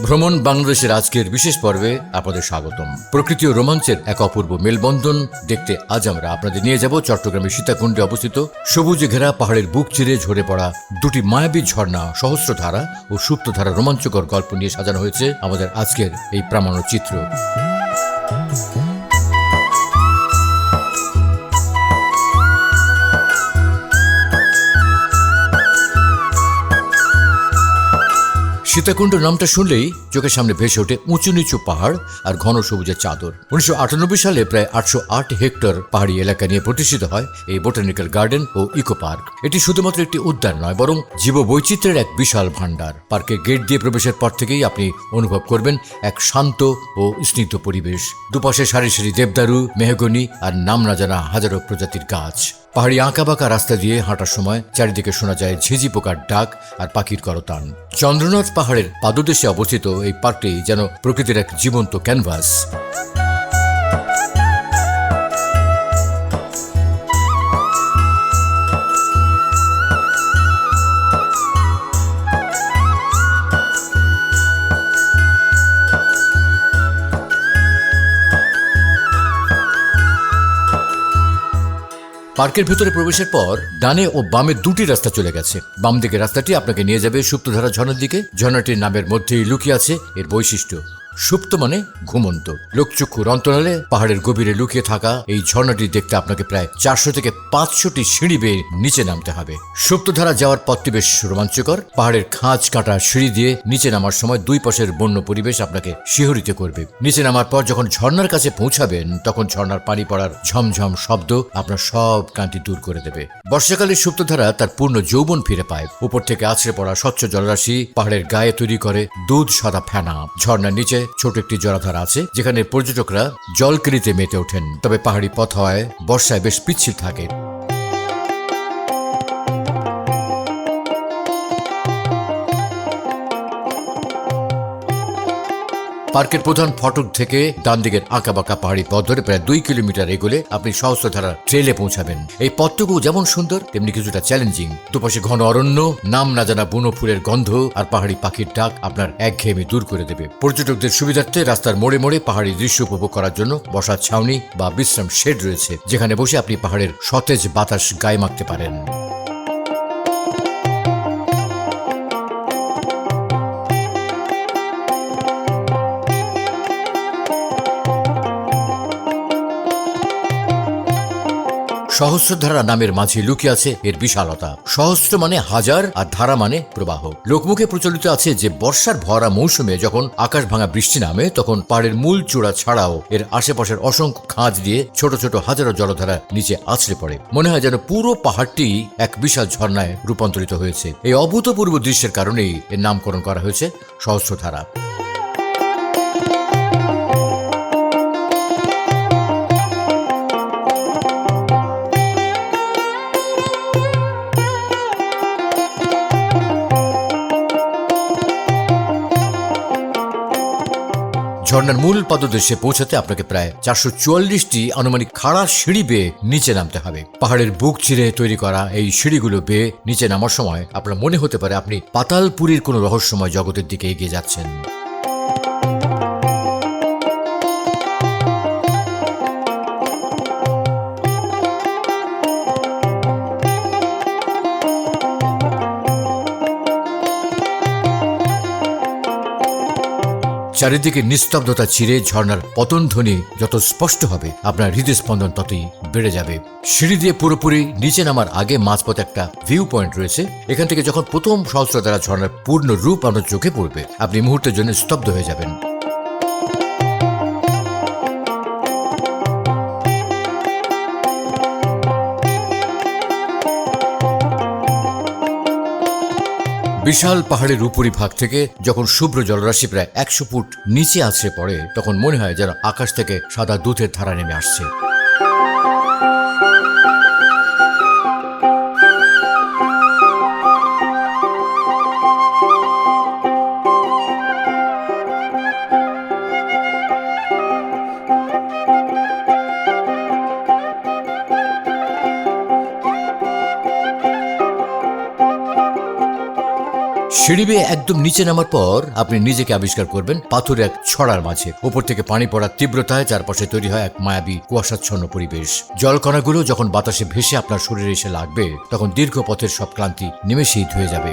ভ্রমণ বাংলাদেশের আজকের বিশেষ পর্বে আপনাদের স্বাগতম। প্রকৃতি ও রোমাঞ্চের এক অপূর্ব মেলবন্ধন দেখতে আজ আমরা আপনাদের নিয়ে যাব চট্টগ্রামের সীতাকুণ্ডে অবস্থিত সবুজে ঘেরা পাহাড়ের বুক চিরে ঝরে পড়া দুটি মায়াবী ঝর্ণা, সহস্রধারা ও সুপ্তধারা রোমাঞ্চকর গল্প নিয়ে সাজানো হয়েছে আমাদের আজকের এই প্রামাণ্যচিত্র। সীতাকুণ্ড নামটা শুনলেই চোখের সামনে ভেসে ওঠে উঁচু নিচু পাহাড় আর ঘন সবুজের চাদর। 1998 সালে প্রায় 808 হেক্টর পাহাড়ি এলাকা নিয়ে প্রতিষ্ঠিত হয় এই বোটানিক্যাল গার্ডেন ও ইকো পার্ক। এটি শুধুমাত্র একটি উদ্যান নয়, বরং জীববৈচিত্র্যের এক বিশাল ভাণ্ডার। পার্কের গেট দিয়ে প্রবেশের পর থেকেই আপনি অনুভব করবেন এক শান্ত ও স্নিগ্ধ পরিবেশ। দুপাশে সারি সারি দেবদারু, মেহগনি আর নাম না জানা হাজারো প্রজাতির গাছ। পাহাড়ি আঁকাবাঁকা রাস্তা দিয়ে হাঁটার সময় চারিদিকে শোনা যায় ঝিঝি পোকার ডাক আর পাখির করতান। চন্দ্রনাথ পাহাড়ের পাদদেশে অবস্থিত এই পার্কটি যেন প্রকৃতির এক জীবন্ত ক্যানভাস। পার্কের ভেতরে প্রবেশের পর ডানে ও বামে দুটি রাস্তা চলে গেছে। বাম দিকের রাস্তাটি আপনাকে নিয়ে যাবে সুপ্তধারা ঝর্ণার দিকে। ঝর্ণাটির নামের মধ্যেই লুকিয়ে আছে এর বৈশিষ্ট্য। সুপ্ত মানে ঘুমন্ত। লোকচক্ষুর অন্তরালে পাহাড়ের গভীরে লুকিয়ে থাকা এই ঝর্ণাটি দেখতে আপনাকে প্রায় 400 থেকে 500টি সিঁড়ি বেয়ে নিচে নামতে হবে। সুপ্তধারা যাওয়ার পথটি বেশ রোমাঞ্চকর। পাহাড়ের খাঁজ কাটা সিঁড়ি দিয়ে নিচে নামার সময় দুই পাশের বন্য পরিবেশ আপনাকে শিহরিত করবে। নিচে নামার পর যখন ঝর্ণার কাছে পৌঁছাবেন, তখন ঝর্ণার পানি পড়ার ঝমঝম শব্দ আপনার সব ক্লান্তি দূর করে দেবে। বর্ষাকালে সুপ্তধারা তার পূর্ণ যৌবন ফিরে পায়। উপর থেকে আছড়ে পড়া স্বচ্ছ জলরাশি পাহাড়ের গায়ে তৈরি করে দুধ সাদা ফেনা। ঝর্ণার নিচে ছোট একটি জলাধার আছে, যেখানে পর্যটকরা জলকেলিতে মেতে ওঠেন। তবে পাহাড়ি পথ হওয়ায় বর্ষায় বেশ পিচ্ছিল থাকে। পার্কের প্রধান ফটক থেকে ডান দিকের আঁকাবাঁকা পাহাড়ি পথ ধরে প্রায় 2 কিলোমিটার এগোলে আপনি সহস্রধারার ট্রেলে পৌঁছাবেন। এই পথটুকু যেমন সুন্দর তেমনি কিছুটা চ্যালেঞ্জিং। দুপাশে ঘন অরণ্য, নাম না জানা বুনো ফুলের গন্ধ আর পাহাড়ি পাখির ডাক আপনার একঘেয়েমি দূর করে দেবে। পর্যটকদের সুবিধার্থে রাস্তার মোড়ে মোড়ে পাহাড়ি দৃশ্য উপভোগ করার জন্য বসার ছাউনি বা বিশ্রাম শেড রয়েছে, যেখানে বসে আপনি পাহাড়ের সতেজ বাতাস গায়ে মাখতে পারেন। সহস্রধারা নামের মাঝে লুকিয়ে আছে এর বিশালতা। সহস্র মানে হাজার আর ধারা মানে প্রবাহ। লোকমুখে প্রচলিত আছে যে বর্ষার ভরা মৌসুমে যখন আকাশ ভাঙা বৃষ্টি নামে, তখন পাহাড়ের মূল চূড়া ছাড়াও এর আশেপাশের অসংখ্য খাঁজ দিয়ে ছোট ছোট হাজারো জলধারা নিচে আছড়ে পড়ে। মনে হয় যেন পুরো পাহাড়টি এক বিশাল ঝর্ণায় রূপান্তরিত হয়েছে। এই অভূতপূর্ব দৃশ্যের কারণেই এর নামকরণ করা হয়েছে সহস্রধারা। ঝর্ণার মূল পাদদেশে পৌঁছাতে আপনাকে প্রায় 444টি আনুমানিক খাড়া সিঁড়ি বেয়ে নিচে নামতে হবে। পাহাড়ের বুক চিরে তৈরি করা এই সিঁড়িগুলো বেয়ে নিচে নামার সময় আপনার মনে হতে পারে আপনি পাতালপুরীর কোনো রহস্যময় জগতের দিকে এগিয়ে যাচ্ছেন। চারিদিকে নিস্তব্ধতা চিরে ঝর্ণার পতন ধ্বনি যত স্পষ্ট হবে, আপনার হৃদস্পন্দন ততই বেড়ে যাবে। সিঁড়ি দিয়ে পুরোপুরি নিচে নামার আগে মাঝপথে একটা ভিউ পয়েন্ট রয়েছে। এখান থেকে যখন প্রথম সহস্রধারা ঝর্ণার পূর্ণ রূপ আপনার চোখে পড়বে, আপনি মুহূর্তের জন্য স্তব্ধ হয়ে যাবেন। বিশাল পাহাড়ের উপরিভাগ থেকে যখন শুভ্র জলরাশি প্রায় 100 ফুট নিচে আছড়ে পড়ে, তখন মনে হয় যেন আকাশ থেকে সাদা দুধের ধারা নেমে আসছে। সিঁড়ি বেয়ে একদম নিচে নামার পর আপনি নিজেকে আবিষ্কার করবেন পাথরের এক ছড়ার মাঝে। উপর থেকে পানি পড়ার তীব্রতায় চারপাশে তৈরি হয় এক মায়াবী কুয়াশাচ্ছন্ন পরিবেশ। জলকণাগুলো যখন বাতাসে ভেসে আপনার শরীরে এসে লাগবে, তখন দীর্ঘ পথের সব ক্লান্তি নিমেষেই ধুয়ে যাবে।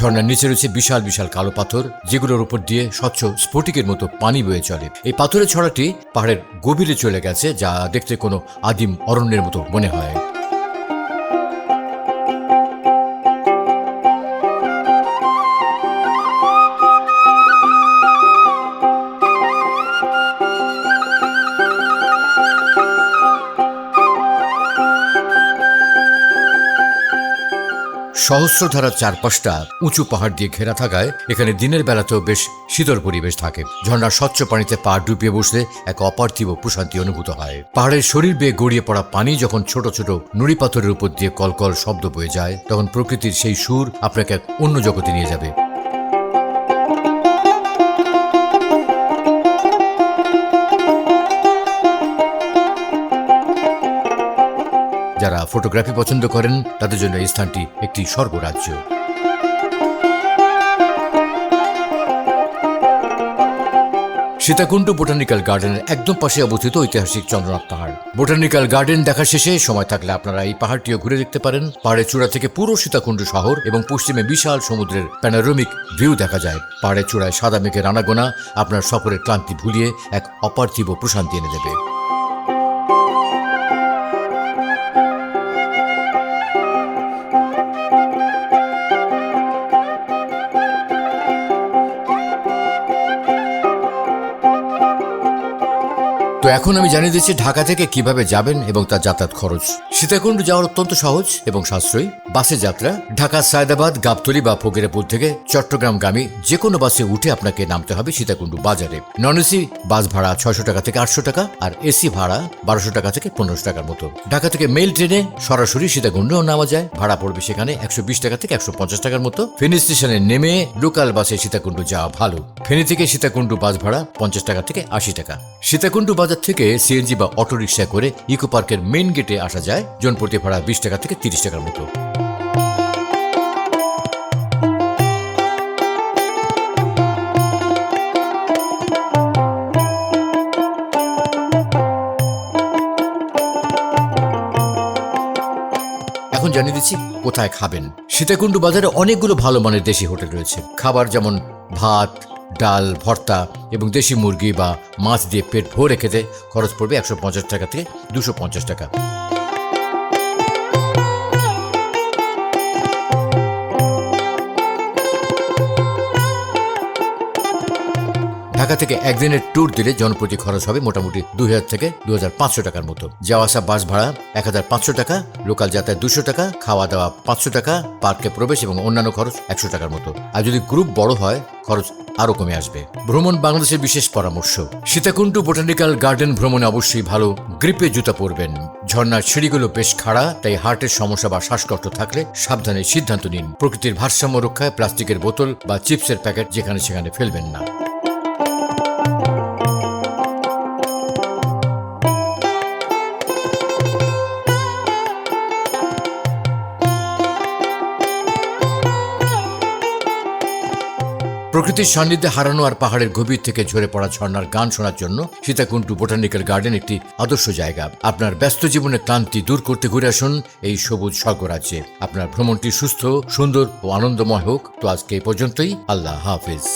ঝর্ণার নিচে রয়েছে বিশাল বিশাল কালো পাথর, যেগুলোর উপর দিয়ে স্বচ্ছ স্ফটিকের মতো পানি বয়ে চলে। এই পাথরের ছড়াটি পাহাড়ের গভীরে চলে গেছে, যা দেখতে কোনো আদিম অরণ্যের মতো মনে হয়। সহস্রধারার চারপাশটা উঁচু পাহাড় দিয়ে ঘেরা থাকায় এখানে দিনের বেলাতেও বেশ শীতল পরিবেশ থাকে। ঝর্ণার স্বচ্ছ পানিতে পা ডুবিয়ে বসলে এক অপার্থিব প্রশান্তি অনুভূত হয়। পাহাড়ের শরীর বেয়ে গড়িয়ে পড়া পানি যখন ছোট ছোট নুড়ি পাথরের উপর দিয়ে কলকল শব্দ বয়ে যায়, তখন প্রকৃতির সেই সুর আপনাকে এক অন্য জগতে নিয়ে যাবে। যারা ফটোগ্রাফি পছন্দ করেন তাদের জন্য এই স্থানটি একটি স্বর্গরাজ্য। সীতাকুণ্ড বোটানিক্যাল গার্ডেনের একদম পাশে অবস্থিত ঐতিহাসিক চন্দ্রনাথ পাহাড়। বোটানিক্যাল গার্ডেন দেখা শেষে সময় থাকলে আপনারা এই পাহাড়টিও ঘুরে দেখতে পারেন। পাহাড়ের চূড়া থেকে পুরো সীতাকুণ্ড শহর এবং পশ্চিমে বিশাল সমুদ্রের প্যানোরামিক ভিউ দেখা যায়। পাহাড়ের চূড়ায় সাদা মেঘের আনাগোনা আপনার সফরের ক্লান্তি ভুলিয়ে এক অপার্থিব প্রশান্তি এনে দেবে। তো এখন আমি জানিয়ে দিচ্ছি ঢাকা থেকে কিভাবে যাবেন এবং তার যাতায়াত খরচ। সীতাকুণ্ড যাওয়ার অত্যন্ত সহজ এবং সাশ্রয়ী। বাসে যাত্রা ঢাকা সায়দাবাদ, গাবতলী বা ফকিরাপুর থেকে চট্টগ্রামগামী যে কোনো বাসে উঠে আপনাকে নামতে হবে সীতাকুণ্ড বাজারে। নন এসি বাস ভাড়া 600 টাকা থেকে 800 টাকা, আর এসি ভাড়া 1200 টাকা থেকে 1500 টাকার মতো। ঢাকা থেকে মেল ট্রেনে সরাসরি সীতাকুণ্ডও নামা যায়। ভাড়া পড়বে সেখানে 120 টাকা থেকে 150 টাকার মতো। ফেনী স্টেশনে নেমে লোকাল বাসে সীতাকুণ্ড যাওয়া ভালো। ফেনী থেকে সীতাকুণ্ড বাস ভাড়া 50 টাকা থেকে 80 টাকা। সীতাকুণ্ড বাজার থেকে সিএনজি বা অটোরিকশা করে ইকো পার্কের মেইন গেটে আসা যায়। জনপ্রতি ভাড়া 20 টাকা থেকে 30 টাকার মতো। এখন জানিয়ে দিচ্ছি কোথায় খাবেন। সীতাকুণ্ড বাজারে অনেকগুলো ভালো মানের দেশি হোটেল রয়েছে। খাবার যেমন ভাত, ডাল, ভর্তা এবং দেশি মুরগি বা মাছ দিয়ে পেট ভরে খেতে খরচ পড়বে 150 টাকা থেকে 250 টাকা। ঢাকা থেকে একদিনের ট্যুর দিলে জনপ্রতি খরচ হবে মোটামুটি 2000 থেকে 2500 টাকার মতো। যাওয়া আসা বাস ভাড়া 1500 টাকা, লোকাল যাতায়াত 200 টাকা, খাওয়া দাওয়া 500 টাকা, পার্কে প্রবেশ এবং অন্যান্য খরচ 100 টাকার মতো। আর যদি গ্রুপ বড় হয় খরচ আরো কমে আসবে। ভ্রমণ বাংলাদেশের বিশেষ পরামর্শ। সীতাকুণ্ড বোটানিক্যাল গার্ডেন ভ্রমণে অবশ্যই ভালো গ্রিপে জুতা পরবেন। ঝর্ণার সিঁড়িগুলো বেশ খাড়া, তাই হার্টের সমস্যা বা শ্বাসকষ্ট থাকলে সাবধানে সিদ্ধান্ত নিন। প্রকৃতির ভারসাম্য রক্ষায় প্লাস্টিকের বোতল বা চিপসের প্যাকেট যেখানে সেখানে ফেলবেন না। প্রকৃতির সান্নিধ্যে হারানো আর পাহাড়ের গভীর থেকে ঝরে পড়া ঝর্ণার গান শোনার জন্য সীতাকুণ্ড বোটানিক্যাল গার্ডেন একটি আদর্শ জায়গা। আপনার ব্যস্ত জীবনের ক্লান্তি দূর করতে ঘুরে আসুন এই সবুজ স্বর্গরাজ্যে। আপনার ভ্রমণটি সুস্থ, সুন্দর ও আনন্দময় হোক। তো আজকে এই পর্যন্তই। আল্লাহ হাফেজ।